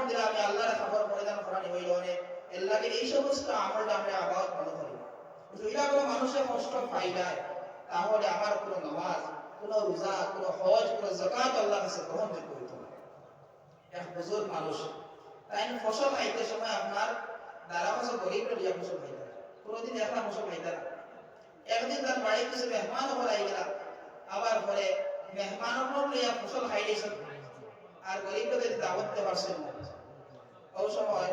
দিলে আমি আল্লাহর খবর পরিধান করা হইল না এর লাগে এই সমস্ত আমলটা আমরা আবার মনে করি যদি কোনো মানুষের কষ্ট পাই যায় তাহলে আমার কোনো নামাজ কোনো রোজা কোনো হজ কোনো যাকাত আল্লাহর কাছে গ্রহণযোগ্য হইতো না এক বুজুর্গ মানুষ তাই ফসল খাইতে সময় আপনার দ্বারা ফসল গরিব লইয়া ফসল খাইতে কোনোদিন একলা ফসল খাইতে না একদিন তার বাড়ি কিছু মেহমান হল আই গেলা আবার পরে মেহমানের লইয়া ফসল খাইলেছেন আর গরিব লোকের দাওয়াত দিতে পারছেন না ওই সময়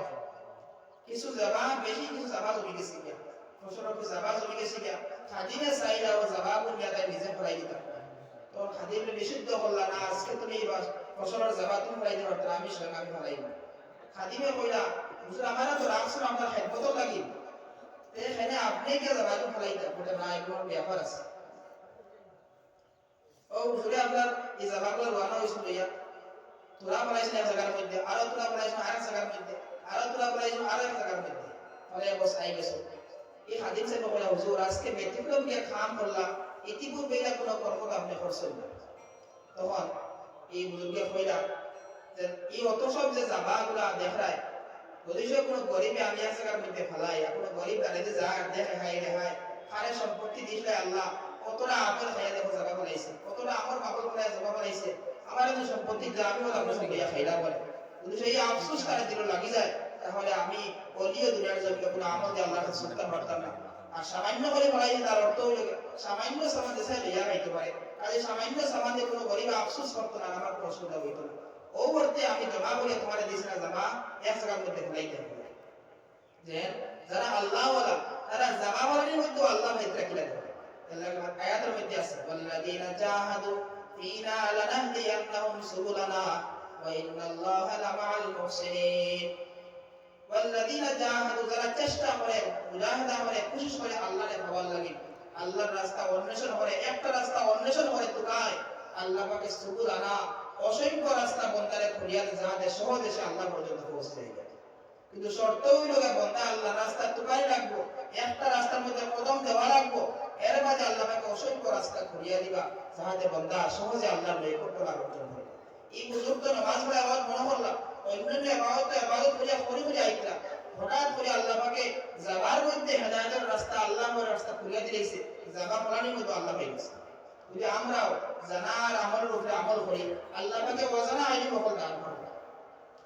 কিছু জায়গা বেশি কিছু জায়গা জমি গেছে গিয়া ফসলের কিছু জায়গা জমি গেছে গিয়া খাদিমে চাইলা ও জায়গা বনিয়া তাই নিজে ফলাই দিতাম তো খাদিমে নিষিদ্ধ করলা না আজকে তুমি ফসলের জায়গা তুমি ফলাই দিতে পারতো আমি সঙ্গে আমি ফলাই না খাদিমে কইলা হুজুর আমারা তো রাখছেন আপনার খেদমত লাগি এখানে আপনি কে জায়গা তুমি ফলাই দিতে বলে না এগুলোর ব্যাপার আছে ও হুজুরে আপনার এই জায়গাগুলো রওনা হয়েছিল ইয়া তোরা ফলাইছেন এক জায়গার মধ্যে আরো তোরা ফলাইছেন আরেক জায়গার মধ্যে আরো তোরা ফলাইছেন আরেক জায়গার মধ্যে ফলে বস আই গেছে এই হাদিস সাহেব বলে হুজুর আজকে ব্যতিক্রম গিয়ে খাম করলাম ইতিপূর্বে এটা কোনো কর্ম আপনি করছেন না তখন এই বুজুর্গে কইলা যে এই অত সব যে জায়গাগুলো দেখায় যদি সে কোনো গরিবে আমি এক জায়গার মধ্যে ফেলাই কোনো গরিব দাঁড়িয়ে যা দেখে খাই রেখায় খারে সম্পত্তি দিলে আল্লাহ কতটা আমল খাইয়া দেখো জায়গা ফলাইছে কতটা আমার বাবল ফলাই জায়গা ফলাইছে আমার এই সম্পত্তি যা আমি আপনার সঙ্গে খাইলা বলে যদি সেই আফসোস তারা দিল লাগি যায় তাহলে আমি অলিও দুনিয়ার জমিনে কোনো আমল দিয়ে আল্লাহর কাছে শুনতে পারতাম না আর সামান্য করে ফলাইছে তার অর্থ হইল সামান্য সামান দেশে লইয়া খাইতে পারে কাজে সামান্য সামান দিয়ে কোনো গরিব আফসোস করতো না আমার কোনো অসুবিধা হইতো না ও বলতে আমি জমা বলে তোমার দিয়েছি না জামা এক জায়গার মধ্যে ফেলাইতে হবে যে যারা আল্লাহওয়ালা তারা জামাওয়ালার মধ্যে আল্লাহ ভাইতে রাখিলা দেবে আয়াতের মধ্যে আছে ওয়াল্লাযীনা জাহাদু ফীনা লানাহদিয়ান্নাহুম সুবুলানা ওয়া ইন্নাল্লাহা লামাআল মুহসিনিন ওয়াল্লাযীনা জাহাদু যারা চেষ্টা করে মুজাহাদা করে কোশিশ করে আল্লাহর পাওয়ার লাগি আল্লাহর রাস্তা অন্বেষণ করে একটা রাস্তা অন্বেষণ করে তুকায় আল্লাহ পাকে সুবুলানা অসংখ্য রাস্তা বন্দারে খুলিয়া যাতে সহজে সে আল্লাহ পর্যন্ত পৌঁছে যায় কিন্তু শর্ত হইল বন্দা আল্লাহ রাস্তা তুকাই রাখবো একটা রাস্তার মধ্যে কদম দেওয়া রাখবো এর মাঝে আল্লাহ পাকে অসংখ্য রাস্তা খুলিয়া দিবা যাতে বন্দা সহজে আল্লাহর নৈকট্য লাভ করতে পারে এই বুজুর্গ নামাজ পড়ে আবার মনে করলাম অন্যান্য ইবাদত করিয়া করে আইতরা হঠাৎ করে আল্লাহ পাকে জায়গার মধ্যে হেদায়েতের রাস্তা আল্লাহর রাস্তা খুলিয়া দিয়েছে জায়গা ফলানির মধ্যে আল্লাহ পাইছে যদি আমরাও জানার আমলের উপরে আমল করি আল্লাহ পাকে অজানা আইনি বকল দান করব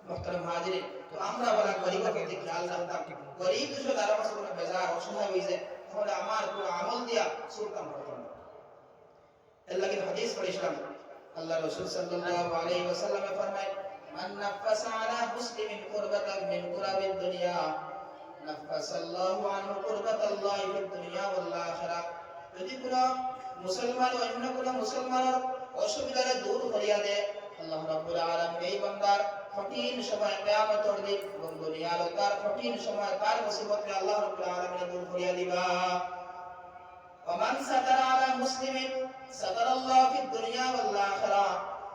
মুহতারাম হাজিরিন তো আমরা বলা গরিবের প্রতি খেয়াল রাখতাম গরিব যদি তার কাছে কোনো বেজার অসহায় হইছে তাহলে আমার পুরো আমল দিয়া সুলতান করতাম এর লাগি হাদিস পড়িছিলাম আল্লাহ রাসূল সাল্লাল্লাহু আলাইহি ওয়াসাল্লাম ফরমায় মান নাফাসা আলা মুসলিমিন কুরবাতান মিন কুরাবিদ দুনিয়া নাফাসাল্লাহু আনহু কুরবাতাল্লাহি ফিদ দুনিয়া ওয়াল আখিরাহ যদি কোনো মুসলমান অন্য কোনো মুসলমানের অসুবিধারে দূর করিয়া দেয় আল্লাহ রাব্বুল আলামিন এই বান্দার কঠিন সময় কিয়ামতের দিন এবং দুনিয়ার তার কঠিন সময় তার মুসিবতকে আল্লাহ রাব্বুল আলামিন দূর করিয়া দিবা ওমান সাতারা আলা মুসলিমিন সাতারাল্লাহু ফিদ দুনিয়া ওয়াল আখিরাহ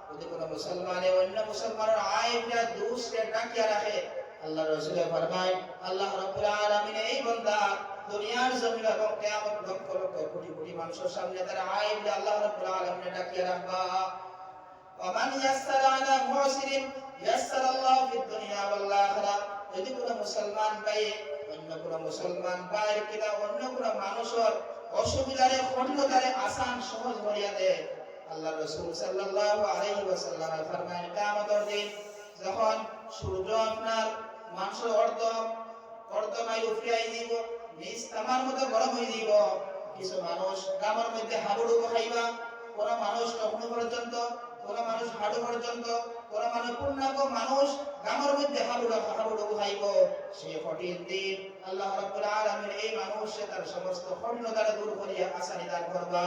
যদি কোনো মুসলমানে অন্য মুসলমানের আইবরা দোষকে ঢাকিয়া রাখে আল্লাহ রাসূল ফরমায় আল্লাহ রাব্বুল আলামিন এই বান্দা দুনিয়ার জমিন এবং কিয়ামত লক্ষ লক্ষ কোটি কোটি মানুষের সামনে তার আইবরা আল্লাহ রাব্বুল আলামিন ঢাকিয়া রাখবা ওমান ইয়াসসারা আলা মুসলিম ইয়াসসারাল্লাহু ফিদ দুনিয়া ওয়াল আখিরাহ যদি কোনো মুসলমান ভাই অন্য কোনো মুসলমান ভাইয়ের কিনা অন্য কোনো মানুষের অসুবিধারে কঠিনতারে আসান সহজ করিয়া দেয় আল্লাহ রাসূল সাল্লাল্লাহু আলাইহি ওয়াসাল্লাম ফরমায় কিয়ামতের দিন যখন সূর্য আপনার মানুষের অর্ধ মাইল উপরে আই যাব নিজ তামার মতো গরম হয়ে যাব কিছু মানুষ গামের মধ্যে হাবুডুবু খাইবা কোন মানুষ কখনো পর্যন্ত কোন মানুষ হাড়ু পর্যন্ত কোন মানুষ পূর্ণাঙ্গ মানুষ গামের মধ্যে হাবুডুবু খাইব সেই কঠিন দিন আল্লাহ রাব্বুল আলামিন এই মানুষকে তার সমস্ত কঠিনতা দূর করিয়া আসানি দান করবা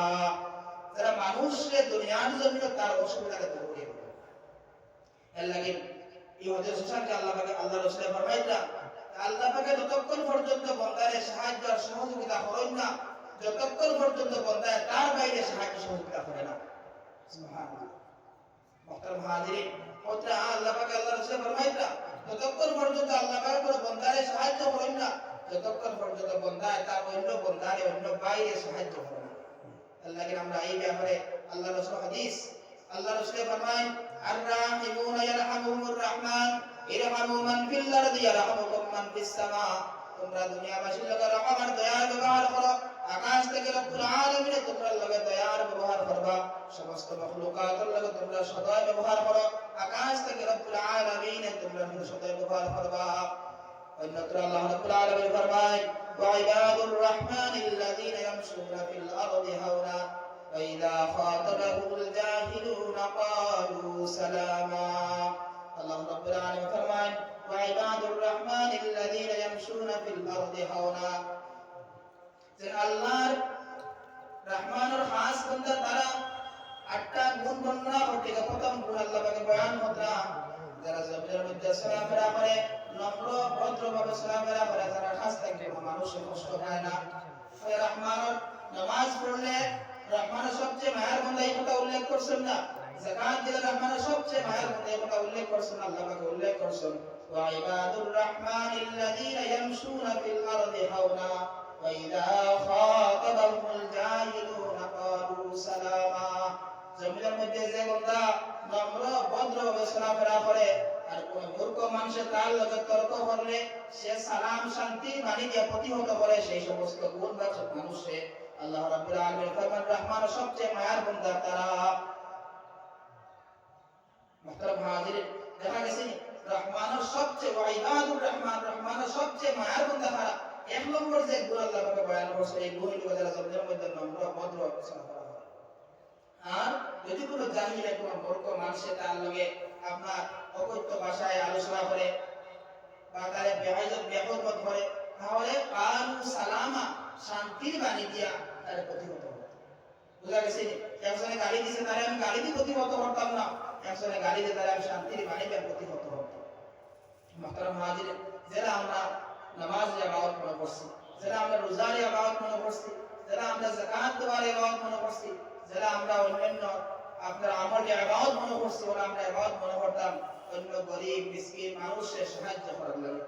যারা মানুষকে দুনিয়ার জন্য তার অসুবিধাকে দূর করে দেবে এর লাগি এই হাদিস সুসানকে আল্লাহ রাসূল ফরমাইতা আল্লাহ পাকে যতক্ষণ পর্যন্ত বান্দারে সাহায্য আর সহযোগিতা করেন না যতক্ষণ পর্যন্ত বান্দা তার বাইরে সাহায্য সহযোগিতা করে না সুবহানাল্লাহ মুহতারাম হাজিরিন ওটা আল্লাহ পাকে আল্লাহ রাসূল ফরমাইতা যতক্ষণ পর্যন্ত আল্লাহ পাকে কোনো বান্দারে সাহায্য করেন না যতক্ষণ পর্যন্ত বান্দা তার অন্য বান্দারে অন্য বাইরে সাহায্য করে না আল্লাহ কে আমরা এই ব্যাপারে আল্লাহ রাসূল হাদিস আল্লাহ রাসূল ফরমায় আর রাহিমুনা ইয়ারহামুহুর রহমান ইরহামু মান ফিল আরদি ইয়ারহামুকুম মান ফিস সামা। তোমরা দুনিয়াবাসীর লগে রহমার দয়ার ব্যবহার করো, আকাশ থেকে রব্বুল আলামিন তোমরা লগে দয়ার ব্যবহার করবা। সমস্ত মাখলুকাতের লগে তোমরা সদয় ব্যবহার করো, আকাশ থেকে রব্বুল আলামিন তোমরা সদয় ব্যবহার করবা। অন্যত্র আল্লাহ রাব্বুল আলামিন ফরমায় ওয়া ইবাদুর রাহমানিল্লাযীনা ইয়ামশুনা ফিল আরদি হাওনা ওয়া ইযা খাতাবাহুমুল জাহিলুনা ক্বালু সালামা। আল্লাহ রাব্বুল আলামিন ফরমায় ওয়া ইবাদুর রাহমানিল্লাযীনা ইয়ামশুনা ফিল আরদি হাওনা, যে আল্লাহর রহমানের খাস বান্দা তারা আটটা গুণ বর্ণনা করতে গিয়ে প্রথম গুণ আল্লাহ পাকে বয়ান হতা, যারা জমিনের মধ্যে চলাফেরা করে নম্র ভদ্রভাবে চলাফেরা করে, যারা খাস থাকবে মানুষের কষ্ট হয় না। রহমানের নামাজ পড়লে রহমানের সবচেয়ে মায়ের বান্দা এই কথা উল্লেখ করছেন না, যাকাত দিলে রহমানের সবচেয়ে মায়ের বান্দা এই কথা উল্লেখ করছেন, আল্লাহ পাকে উল্লেখ করছেন ওয়া ইবাদুর রাহমানিল্লাযীনা ইয়ামশুনা ফিল আরদি হাওনা ওয়া ইযা খাতাবাহুমুল জাহিলুনা ক্বালু সালামা। জমিনের মধ্যে যে বান্দা নম্র ভদ্রভাবে চলাফেরা করে আর কোন মূর্খ মানুষের তার লগে তর্ক করলে সে সালাম শান্তি বাণী দিয়ে প্রতিহত করে, সেই সমস্ত গুণবাচক মানুষে আল্লাহ রাব্বুল আলামিন ফরমান রহমানের সবচেয়ে মায়ার বান্দা তারা। মুহতারাম হাজিরিন, দেখা গেছে রহমানের সবচেয়ে ওয়া ইবাদুর রহমান, রহমানের সবচেয়ে মায়ার বান্দা তারা। এক নম্বর যে গুণ আল্লাহ পাকে বয়ান করছে, এই গুণগুলো যারা জমিনের মধ্যে নম্র ভদ্র চলাফেরা করে। আর যদি কোনো জাহিলে কোনো মূর্খ মানুষে তার লগে আপনার অকথ্য ভাষায় আলোচনা করে বা তারে বেহাইজত বেহরমত করে, তাহলে কালু সালামা শান্তির বাণী দিয়া তার প্রতিহত হবে। বুঝা গেছে? একজনে গালি দিছে তারে আমি গালি দিয়ে প্রতিহত করতাম না, একজনে গালি দিয়ে তারে আমি শান্তির বাণী দিয়ে প্রতিহত করতাম। মুহতারাম হাজিরিন, যারা আমরা নামাজের ইবাদত মনে করছি, যারা আমরা রোজার ইবাদত মনে করছি, যারা আমরা যাকাত দেওয়ার ইবাদত মনে করছি, যারা আমরা অন্যান্য আপনার আমল ইবাদত মনে করছি, ওরা আমরা ইবাদত মনে করতাম অন্য গরিব মিসকিন মানুষের সাহায্য করার লাগে।